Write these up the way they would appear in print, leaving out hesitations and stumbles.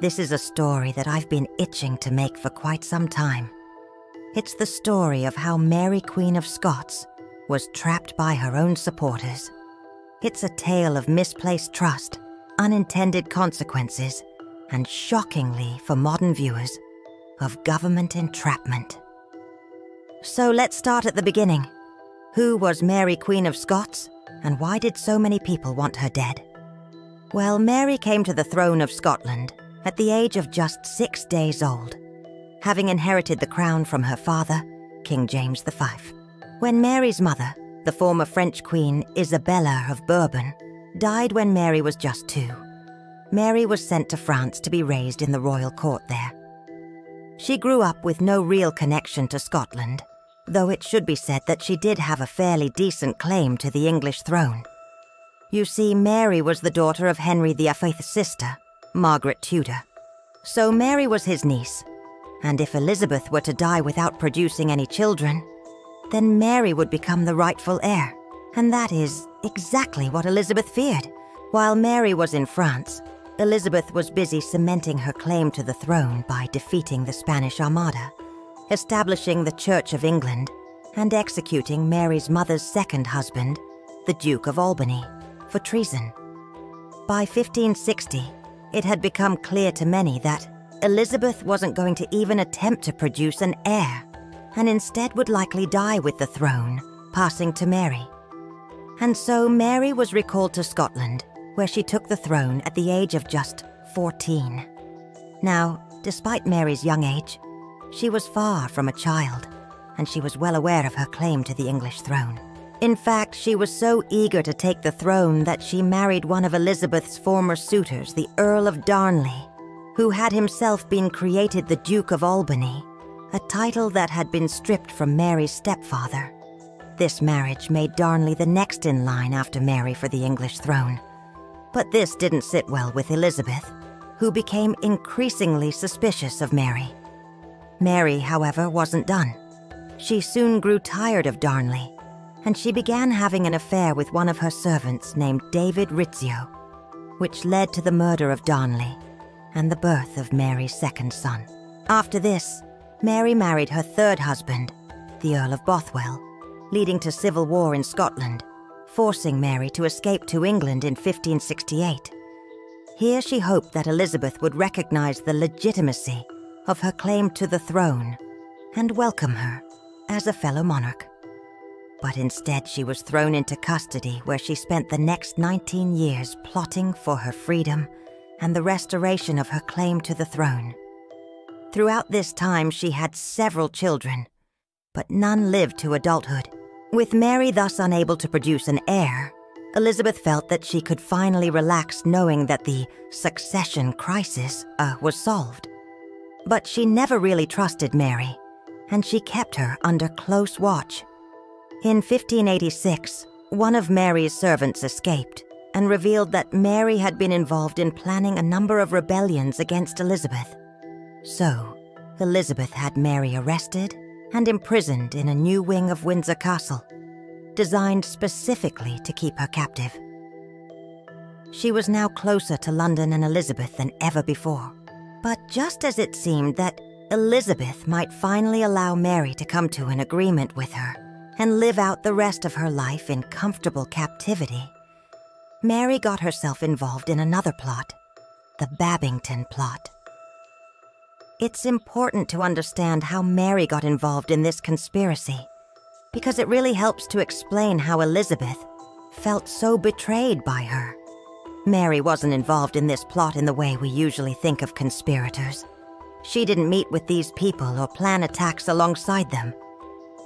This is a story that I've been itching to make for quite some time. It's the story of how Mary, Queen of Scots, was trapped by her own supporters. It's a tale of misplaced trust, unintended consequences, and shockingly, for modern viewers, of government entrapment. So let's start at the beginning. Who was Mary, Queen of Scots, and why did so many people want her dead? Well, Mary came to the throne of Scotland at the age of just 6 days old, having inherited the crown from her father, King James V. When Mary's mother, the former French Queen Isabella of Bourbon, died when Mary was just 2, Mary was sent to France to be raised in the royal court there. She grew up with no real connection to Scotland, though it should be said that she did have a fairly decent claim to the English throne. You see, Mary was the daughter of Henry VII's sister, Margaret Tudor. So Mary was his niece, and if Elizabeth were to die without producing any children, then Mary would become the rightful heir. And that is exactly what Elizabeth feared. While Mary was in France, Elizabeth was busy cementing her claim to the throne by defeating the Spanish Armada, establishing the Church of England, and executing Mary's mother's second husband, the Duke of Albany, for treason. By 1560, it had become clear to many that Elizabeth wasn't going to even attempt to produce an heir, and instead would likely die with the throne, passing to Mary. And so Mary was recalled to Scotland, where she took the throne at the age of just 14. Now, despite Mary's young age, she was far from a child, and she was well aware of her claim to the English throne. In fact, she was so eager to take the throne that she married one of Elizabeth's former suitors, the Earl of Darnley, who had himself been created the Duke of Albany, a title that had been stripped from Mary's stepfather. This marriage made Darnley the next in line after Mary for the English throne. But this didn't sit well with Elizabeth, who became increasingly suspicious of Mary. Mary, however, wasn't done. She soon grew tired of Darnley, and she began having an affair with one of her servants named David Rizzio, which led to the murder of Darnley and the birth of Mary's second son. After this, Mary married her third husband, the Earl of Bothwell, leading to civil war in Scotland, forcing Mary to escape to England in 1568. Here she hoped that Elizabeth would recognize the legitimacy of her claim to the throne and welcome her as a fellow monarch. But instead she was thrown into custody, where she spent the next 19 years plotting for her freedom and the restoration of her claim to the throne. Throughout this time she had several children, but none lived to adulthood. With Mary thus unable to produce an heir, Elizabeth felt that she could finally relax knowing that the succession crisis was solved. But she never really trusted Mary, and she kept her under close watch. In 1586, one of Mary's servants escaped and revealed that Mary had been involved in planning a number of rebellions against Elizabeth. So, Elizabeth had Mary arrested and imprisoned in a new wing of Windsor Castle, designed specifically to keep her captive. She was now closer to London and Elizabeth than ever before. But just as it seemed that Elizabeth might finally allow Mary to come to an agreement with her and live out the rest of her life in comfortable captivity, Mary got herself involved in another plot, the Babington plot. It's important to understand how Mary got involved in this conspiracy, because it really helps to explain how Elizabeth felt so betrayed by her. Mary wasn't involved in this plot in the way we usually think of conspirators. She didn't meet with these people or plan attacks alongside them.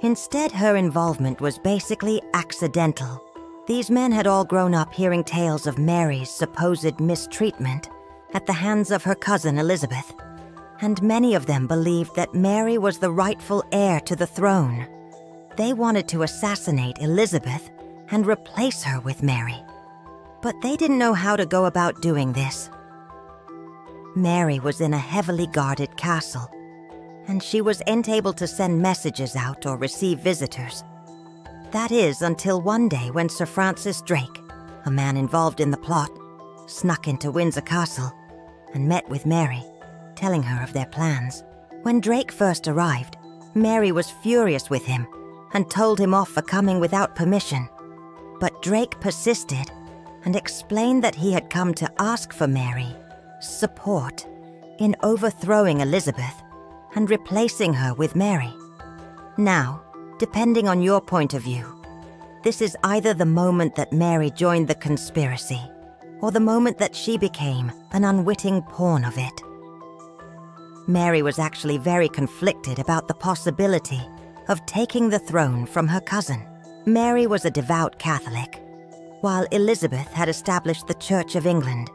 Instead, her involvement was basically accidental. These men had all grown up hearing tales of Mary's supposed mistreatment at the hands of her cousin Elizabeth, and many of them believed that Mary was the rightful heir to the throne. They wanted to assassinate Elizabeth and replace her with Mary. But they didn't know how to go about doing this. Mary was in a heavily guarded castle, and she wasn't able to send messages out or receive visitors. That is, until one day when Sir Francis Drake, a man involved in the plot, snuck into Windsor Castle and met with Mary, telling her of their plans. When Drake first arrived, Mary was furious with him and told him off for coming without permission. But Drake persisted and explained that he had come to ask for Mary's support in overthrowing Elizabeth and replacing her with Mary. Now, depending on your point of view, this is either the moment that Mary joined the conspiracy or the moment that she became an unwitting pawn of it. Mary was actually very conflicted about the possibility of taking the throne from her cousin. Mary was a devout Catholic, while Elizabeth had established the Church of England,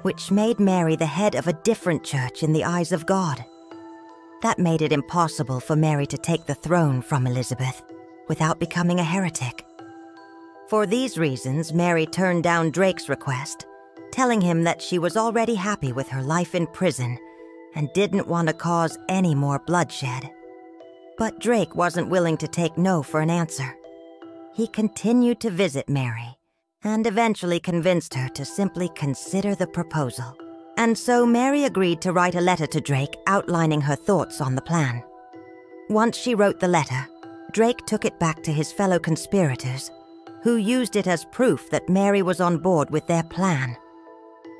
which made Mary the head of a different church in the eyes of God. That made it impossible for Mary to take the throne from Elizabeth without becoming a heretic. For these reasons, Mary turned down Drake's request, telling him that she was already happy with her life in prison and didn't want to cause any more bloodshed. But Drake wasn't willing to take no for an answer. He continued to visit Mary and eventually convinced her to simply consider the proposal. And so Mary agreed to write a letter to Drake outlining her thoughts on the plan. Once she wrote the letter, Drake took it back to his fellow conspirators, who used it as proof that Mary was on board with their plan.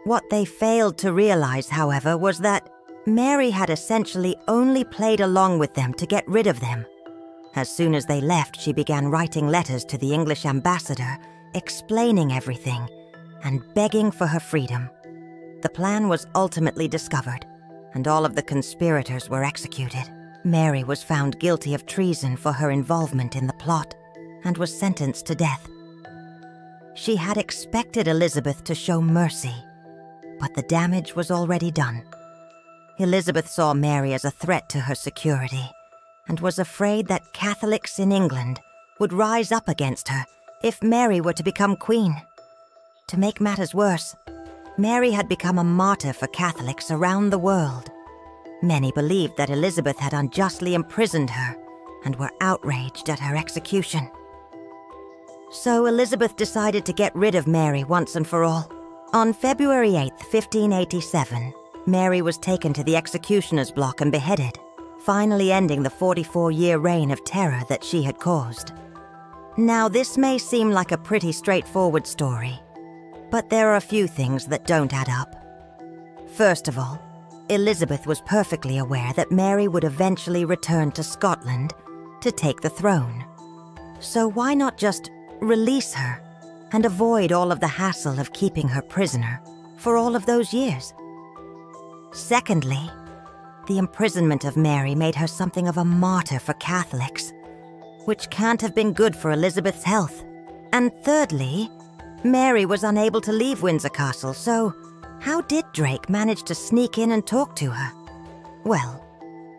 What they failed to realize, however, was that Mary had essentially only played along with them to get rid of them. As soon as they left, she began writing letters to the English ambassador, explaining everything and begging for her freedom. The plan was ultimately discovered, and all of the conspirators were executed. Mary was found guilty of treason for her involvement in the plot and was sentenced to death. She had expected Elizabeth to show mercy, but the damage was already done. Elizabeth saw Mary as a threat to her security and was afraid that Catholics in England would rise up against her if Mary were to become queen. To make matters worse, Mary had become a martyr for Catholics around the world. Many believed that Elizabeth had unjustly imprisoned her and were outraged at her execution. So Elizabeth decided to get rid of Mary once and for all. On February 8, 1587, Mary was taken to the executioner's block and beheaded, finally ending the 44-year reign of terror that she had caused. Now, this may seem like a pretty straightforward story, but there are a few things that don't add up. First of all, Elizabeth was perfectly aware that Mary would eventually return to Scotland to take the throne. So why not just release her and avoid all of the hassle of keeping her prisoner for all of those years? Secondly, the imprisonment of Mary made her something of a martyr for Catholics, which can't have been good for Elizabeth's health. And thirdly, Mary was unable to leave Windsor Castle, so how did Drake manage to sneak in and talk to her? Well,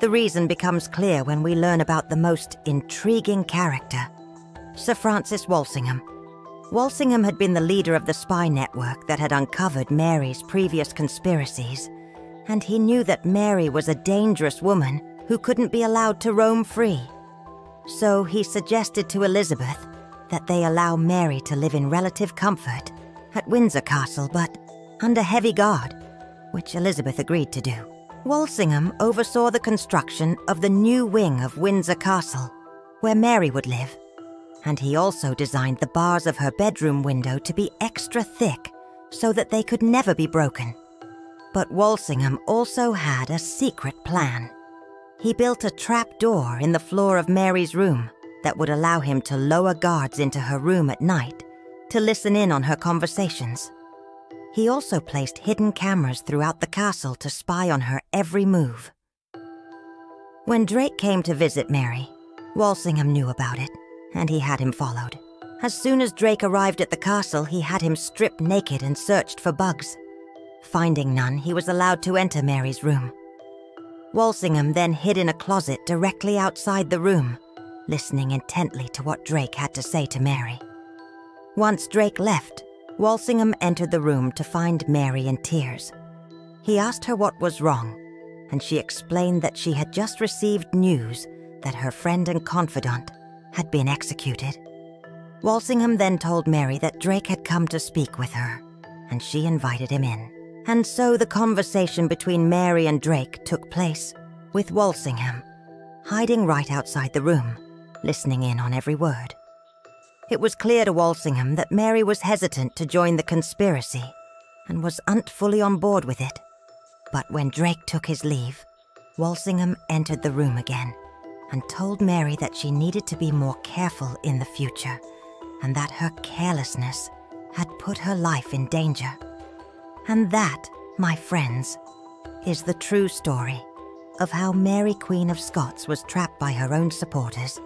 the reason becomes clear when we learn about the most intriguing character, Sir Francis Walsingham. Walsingham had been the leader of the spy network that had uncovered Mary's previous conspiracies, and he knew that Mary was a dangerous woman who couldn't be allowed to roam free. So he suggested to Elizabeth that they allow Mary to live in relative comfort at Windsor Castle, but under heavy guard, which Elizabeth agreed to do. Walsingham oversaw the construction of the new wing of Windsor Castle, where Mary would live, and he also designed the bars of her bedroom window to be extra thick so that they could never be broken. But Walsingham also had a secret plan. He built a trap door in the floor of Mary's room that would allow him to lower guards into her room at night to listen in on her conversations. He also placed hidden cameras throughout the castle to spy on her every move. When Drake came to visit Mary, Walsingham knew about it, and he had him followed. As soon as Drake arrived at the castle, he had him stripped naked and searched for bugs. Finding none, he was allowed to enter Mary's room. Walsingham then hid in a closet directly outside the room, listening intently to what Drake had to say to Mary. Once Drake left, Walsingham entered the room to find Mary in tears. He asked her what was wrong, and she explained that she had just received news that her friend and confidant had been executed. Walsingham then told Mary that Drake had come to speak with her, and she invited him in. And so the conversation between Mary and Drake took place, with Walsingham hiding right outside the room, listening in on every word. It was clear to Walsingham that Mary was hesitant to join the conspiracy and wasn't fully on board with it. But when Drake took his leave, Walsingham entered the room again and told Mary that she needed to be more careful in the future and that her carelessness had put her life in danger. And that, my friends, is the true story of how Mary Queen of Scots was trapped by her own supporters